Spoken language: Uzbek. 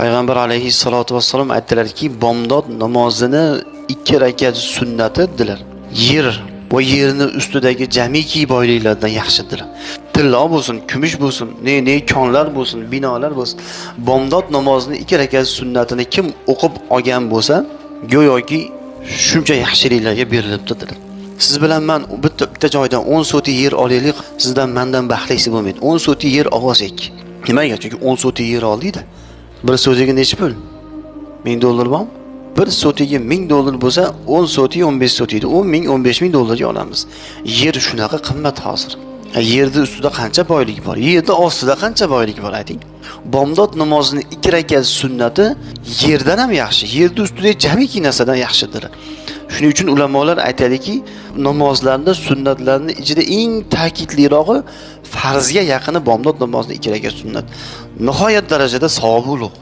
Payg'ambar alayhissalatu vassalom aytdilarki, bomdod namozini 2 rakat sunnati dedilar. Yer va yerni ustidagi jamiki boyliklardan yaxshidir. Tillo bo'lsin, kumush bo'lsin, ne konlar bo'lsin, binolar bo'lsin. Bomdod namozini 2 rakat sunnatini kim o'qib olgan bo'lsa, go'yoki shuncha yaxshiliklarga berilibdi dedilar. Siz bilan men bitta joydan 10 soti yer olaylik, sizdan mendan baxtlisi bo'lmaydi. 10 soti yer olsak. Nimaga? Chunki 10 soti yer oldingda. Bir sotiga necha pul? $1000 bormi? Bir sotiga $1000 bo'lsa, 10 soti 15 soti edi. 10 ming, 15 ming dollarga olamiz. Yer shunaqa qimmat hozir. Yerda ustida qancha boylik bor? Yerda ostida qancha boylik bor ayting? Bomdod namozining 2 rakat sunnati yerdan ham yaxshi. Yerda ustida jamiki narsadan yaxshidir. Shuning uchun ulamolar aytadiki, namozlarda sunnatlarning ichida eng ta'kidlirog'i farzga yaqini bomdod namozining 2 rakat sunnat. Nihoyat darajada savobi ulug'.